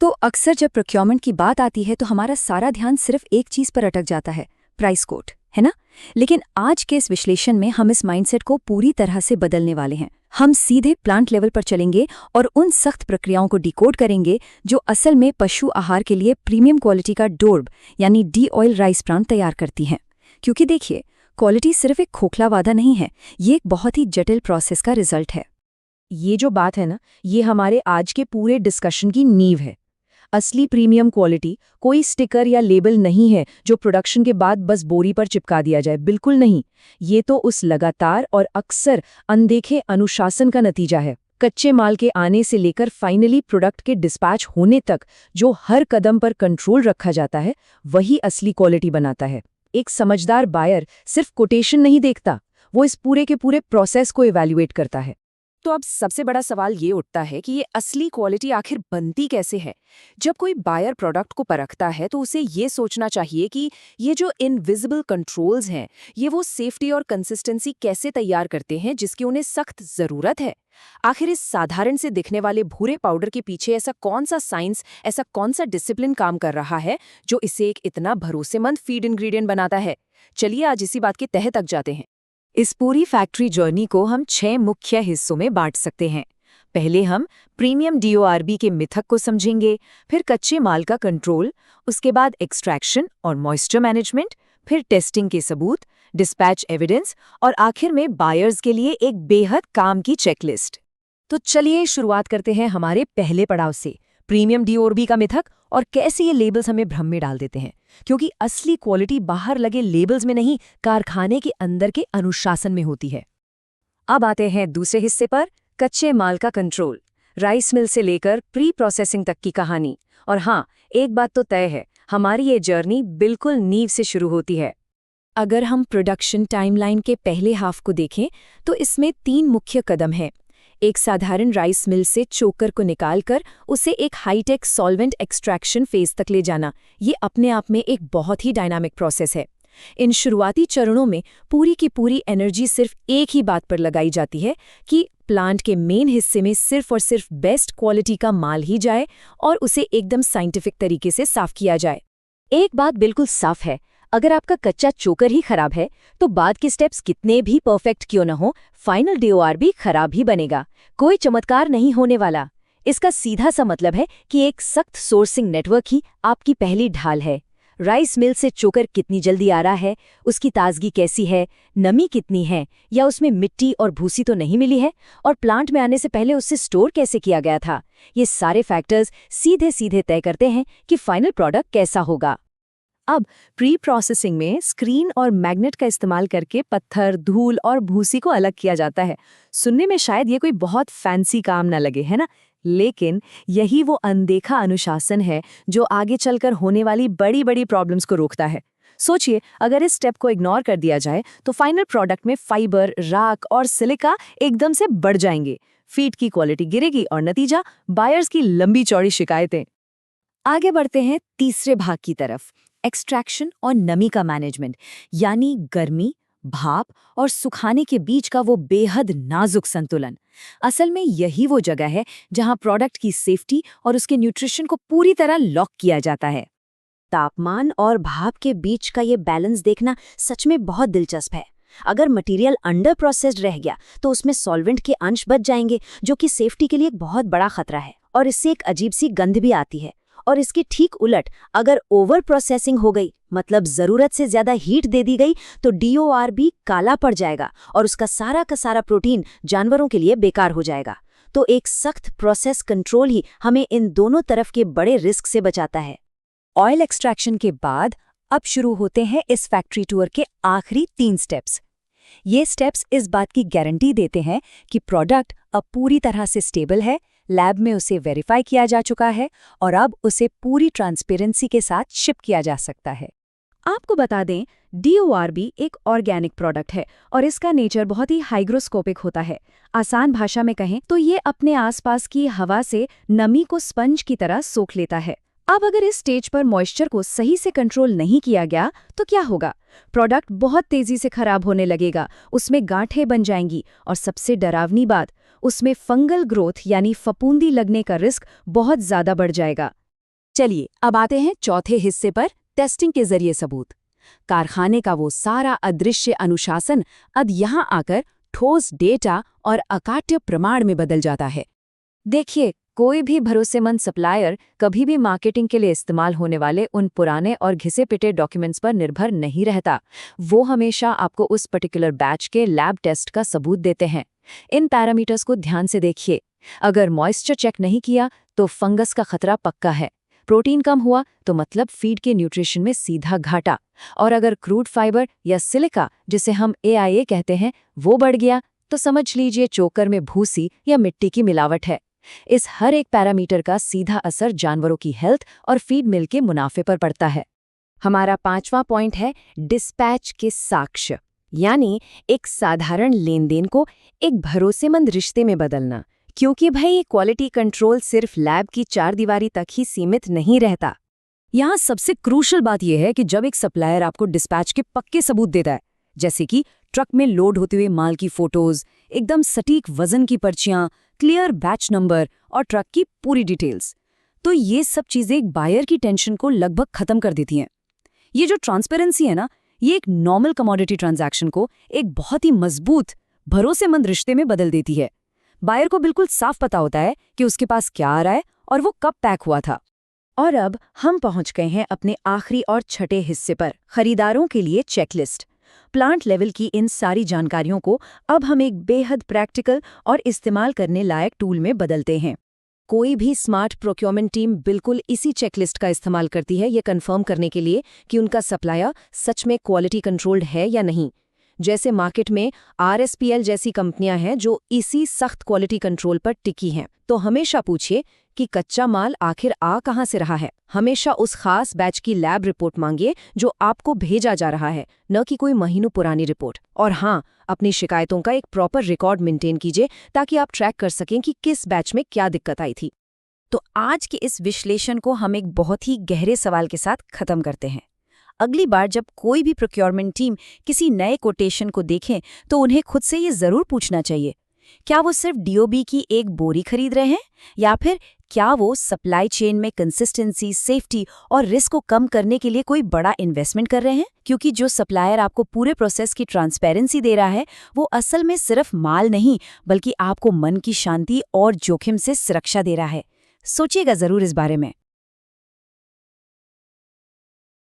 तो अक्सर जब प्रोक्योरमेंट की बात आती है तो हमारा सारा ध्यान सिर्फ एक चीज पर अटक जाता है, प्राइस कोट, है ना। लेकिन आज के इस विश्लेषण में हम इस माइंडसेट को पूरी तरह से बदलने वाले हैं। हम सीधे प्लांट लेवल पर चलेंगे और उन सख्त प्रक्रियाओं को डिकोड करेंगे जो असल में पशु आहार के लिए प्रीमियम क्वालिटी का डोर्ब यानी डी ऑयल राइस ब्रान तैयार करती हैं। क्योंकि देखिए, क्वालिटी सिर्फ एक खोखला वादा नहीं है, ये एक बहुत ही जटिल प्रोसेस का रिजल्ट है। ये जो बात है ना, ये हमारे आज के पूरे डिस्कशन की नींव है। असली प्रीमियम क्वालिटी कोई स्टिकर या लेबल नहीं है जो प्रोडक्शन के बाद बस बोरी पर चिपका दिया जाए, बिल्कुल नहीं। ये तो उस लगातार और अक्सर अनदेखे अनुशासन का नतीजा है। कच्चे माल के आने से लेकर फाइनली प्रोडक्ट के डिस्पैच होने तक जो हर कदम पर कंट्रोल रखा जाता है, वही असली क्वालिटी बनाता है। एक समझदार बायर सिर्फ कोटेशन नहीं देखता, वो इस पूरे के पूरे प्रोसेस को इवैल्यूएट करता है। तो अब सबसे बड़ा सवाल ये उठता है कि ये असली क्वालिटी आखिर बनती कैसे है। जब कोई बायर प्रोडक्ट को परखता है तो उसे ये सोचना चाहिए कि ये जो इनविजिबल कंट्रोल्स हैं, ये वो सेफ्टी और कंसिस्टेंसी कैसे तैयार करते हैं जिसकी उन्हें सख्त जरूरत है। आखिर इस साधारण से दिखने वाले भूरे पाउडर के पीछे ऐसा कौन सा साइंस, ऐसा कौन सा डिसिप्लिन काम कर रहा है जो इसे एक इतना भरोसेमंद फीड इंग्रेडिएंट बनाता है। चलिए आज इसी बात के तह तक जाते हैं। इस पूरी फैक्ट्री जर्नी को हम 6 मुख्य हिस्सों में बांट सकते हैं। पहले हम प्रीमियम डीओआरबी के मिथक को समझेंगे, फिर कच्चे माल का कंट्रोल, उसके बाद एक्सट्रैक्शन और मॉइस्चर मैनेजमेंट, फिर टेस्टिंग के सबूत, डिस्पैच एविडेंस और आखिर में बायर्स के लिए एक बेहद काम की चेकलिस्ट। तो चलिए शुरुआत करते हैं हमारे पहले पड़ाव से, प्रीमियम डीओआरबी का मिथक और कैसे ये लेबल्स हमें भ्रम में डाल देते हैं। क्योंकि असली क्वालिटी बाहर लगे लेबल्स में नहीं, कारखाने के अंदर के अनुशासन में होती है। अब आते हैं दूसरे हिस्से पर, कच्चे माल का कंट्रोल, राइस मिल से लेकर प्री प्रोसेसिंग तक की कहानी। और हाँ, एक बात तो तय है, हमारी ये जर्नी बिल्कुल नींव से शुरू होती है। अगर हम प्रोडक्शन टाइमलाइन के पहले हाफ को देखें तो इसमें 3 मुख्य कदम हैं। एक साधारण राइस मिल से चोकर को निकालकर उसे एक हाईटेक सॉल्वेंट एक्सट्रैक्शन फेज तक ले जाना, ये अपने आप में एक बहुत ही डायनामिक प्रोसेस है। इन शुरुआती चरणों में पूरी की पूरी एनर्जी सिर्फ एक ही बात पर लगाई जाती है कि प्लांट के मेन हिस्से में सिर्फ और सिर्फ बेस्ट क्वालिटी का माल ही जाए और उसे एकदम साइंटिफिक तरीके से साफ किया जाए। एक बात बिल्कुल साफ है, अगर आपका कच्चा चोकर ही खराब है तो बाद के स्टेप्स कितने भी परफेक्ट क्यों न हो, फाइनल डीओआरबी खराब ही बनेगा। कोई चमत्कार नहीं होने वाला। इसका सीधा सा मतलब है कि एक सख्त सोर्सिंग नेटवर्क ही आपकी पहली ढाल है। राइस मिल से चोकर कितनी जल्दी आ रहा है, उसकी ताजगी कैसी है, नमी कितनी है, या उसमें मिट्टी और भूसी तो नहीं मिली है, और प्लांट में आने से पहले उससे स्टोर कैसे किया गया था, ये सारे फैक्टर्स सीधे सीधे तय करते हैं कि फाइनल प्रोडक्ट कैसा होगा। अब प्री प्रोसेसिंग में स्क्रीन और मैग्नेट का इस्तेमाल करके पत्थर, धूल और भूसी को अलग किया जाता है। सुनने में शायद ये कोई बहुत फैंसी काम ना लगे, है ना, लेकिन यही वो अनदेखा अनुशासन है जो आगे चलकर होने वाली बड़ी बड़ी प्रॉब्लम्स को रोकता है। सोचिए, अगर इस स्टेप को इग्नोर कर दिया जाए तो फाइनल प्रोडक्ट में फाइबर, राख और सिलिका एकदम से बढ़ जाएंगे, फीड की क्वालिटी गिरेगी और नतीजा बायर्स की लंबी चौड़ी शिकायतें। आगे बढ़ते हैं तीसरे भाग की तरफ, एक्सट्रैक्शन और नमी का मैनेजमेंट, यानी गर्मी, भाप और सुखाने के बीच का वो बेहद नाजुक संतुलन। असल में यही वो जगह है जहां प्रोडक्ट की सेफ्टी और उसके न्यूट्रिशन को पूरी तरह लॉक किया जाता है। तापमान और भाप के बीच का ये बैलेंस देखना सच में बहुत दिलचस्प है। अगर मटेरियल अंडर प्रोसेस्ड रह गया तो उसमें सॉल्वेंट के अंश बच जाएंगे, जो कि सेफ्टी के लिए एक बहुत बड़ा खतरा है, और इससे एक अजीब सी गंध भी आती है। और इसके ठीक उलट, अगर ओवर प्रोसेसिंग हो गई, मतलब जरूरत से ज्यादा हीट दे दी गई, तो डीओआरबी काला पड़ जाएगा और उसका सारा का सारा प्रोटीन जानवरों के लिए बेकार हो जाएगा। तो एक सख्त प्रोसेस कंट्रोल ही हमें इन दोनों तरफ के बड़े रिस्क से बचाता है। ऑयल एक्सट्रैक्शन के बाद अब शुरू होते हैं इस फैक्ट्री टूर के आखिरी 3 स्टेप्स। ये स्टेप्स इस बात की गारंटी देते हैं कि प्रोडक्ट अब पूरी तरह से स्टेबल है, लैब में उसे वेरीफाई किया जा चुका है और अब उसे पूरी ट्रांसपेरेंसी के साथ शिप किया जा सकता है। आपको बता दें, डीओआरबी एक ऑर्गेनिक प्रोडक्ट है और इसका नेचर बहुत ही हाइग्रोस्कोपिक होता है। आसान भाषा में कहें तो ये अपने आसपास की हवा से नमी को स्पंज की तरह सोख लेता है। अब अगर इस स्टेज पर मॉइस्चर को सही से कंट्रोल नहीं किया गया तो क्या होगा? प्रोडक्ट बहुत तेजी से खराब होने लगेगा, उसमें गांठें बन जाएंगी और सबसे डरावनी बात, उसमें फंगल ग्रोथ यानी फफूंदी लगने का रिस्क बहुत ज्यादा बढ़ जाएगा। चलिए अब आते हैं चौथे हिस्से पर, टेस्टिंग के जरिए सबूत। कारखाने का वो सारा अदृश्य अनुशासन अब यहाँ आकर ठोस डेटा और अकाट्य प्रमाण में बदल जाता है। देखिए, कोई भी भरोसेमंद सप्लायर कभी भी मार्केटिंग के लिए इस्तेमाल होने वाले उन पुराने और घिसे पिटे डॉक्यूमेंट्स पर निर्भर नहीं रहता। वो हमेशा आपको उस पर्टिकुलर बैच के लैब टेस्ट का सबूत देते हैं। इन पैरामीटर्स को ध्यान से देखिए। अगर मॉइस्चर चेक नहीं किया तो फंगस का खतरा पक्का है। प्रोटीन कम हुआ तो मतलब फीड के न्यूट्रिशन में सीधा घाटा। और अगर क्रूड फाइबर या सिलिका, जिसे हम AIA कहते हैं, वो बढ़ गया तो समझ लीजिए चोकर में भूसी या मिट्टी की मिलावट है। इस हर एक पैरामीटर का सीधा असर जानवरों की हेल्थ और फीड मिल के मुनाफे पर पड़ता है। हमारा 5वां पॉइंट है डिस्पैच के साक्ष्य, यानी एक साधारण लेनदेन को एक भरोसेमंद रिश्ते में बदलना। क्योंकि भाई क्वालिटी कंट्रोल सिर्फ लैब की चारदीवारी तक ही सीमित नहीं रहता। यहाँ सबसे क्रूशल बात यह है कि जब एक सप्लायर आपको डिस्पैच के पक्के सबूत देता है, जैसे कि ट्रक में लोड होते हुए माल की फोटोज, एकदम सटीक वजन की पर्चियां, क्लियर बैच नंबर और ट्रक की पूरी डिटेल्स, तो ये सब चीजें एक बायर की टेंशन को लगभग खत्म कर देती हैं। ये जो ट्रांसपेरेंसी है ना, ये एक नॉर्मल कमोडिटी ट्रांजैक्शन को एक बहुत ही मजबूत, भरोसेमंद रिश्ते में बदल देती है। बायर को बिल्कुल साफ पता होता है कि उसके पास क्या आ रहा है और वो कब पैक हुआ था। और अब हम पहुंच गए हैं अपने आखिरी और छठे हिस्से पर, खरीदारों के लिए चेकलिस्ट। प्लांट लेवल की इन सारी जानकारियों को अब हम एक बेहद प्रैक्टिकल और इस्तेमाल करने लायक टूल में बदलते हैं। कोई भी स्मार्ट प्रोक्योरमेंट टीम बिल्कुल इसी चेकलिस्ट का इस्तेमाल करती है ये कंफर्म करने के लिए कि उनका सप्लायर सच में क्वालिटी कंट्रोल्ड है या नहीं। जैसे मार्केट में RSPL जैसी कंपनियां हैं जो इसी सख्त क्वालिटी कंट्रोल पर टिकी हैं, तो हमेशा पूछिए कि कच्चा माल आखिर आ कहां से रहा है। हमेशा उस खास बैच की लैब रिपोर्ट मांगिए जो आपको भेजा जा रहा है, न कि कोई महीनों पुरानी रिपोर्ट। और हाँ, अपनी शिकायतों का एक प्रॉपर रिकॉर्ड मेंटेन कीजिए ताकि आप ट्रैक कर सकें कि किस बैच में क्या दिक्कत आई थी। तो आज के इस विश्लेषण को हम एक बहुत ही गहरे सवाल के साथ खत्म करते हैं। अगली बार जब कोई भी प्रोक्योरमेंट टीम किसी नए कोटेशन को देखें तो उन्हें खुद से ये जरूर पूछना चाहिए, क्या वो सिर्फ DOB की एक बोरी खरीद रहे हैं या फिर क्या वो सप्लाई चेन में कंसिस्टेंसी, सेफ्टी और रिस्क को कम करने के लिए कोई बड़ा इन्वेस्टमेंट कर रहे हैं। क्योंकि जो सप्लायर आपको पूरे प्रोसेस की ट्रांसपेरेंसी दे रहा है वो असल में सिर्फ माल नहीं बल्कि आपको मन की शांति और जोखिम से सुरक्षा दे रहा है। सोचिएगा जरूर इस बारे में।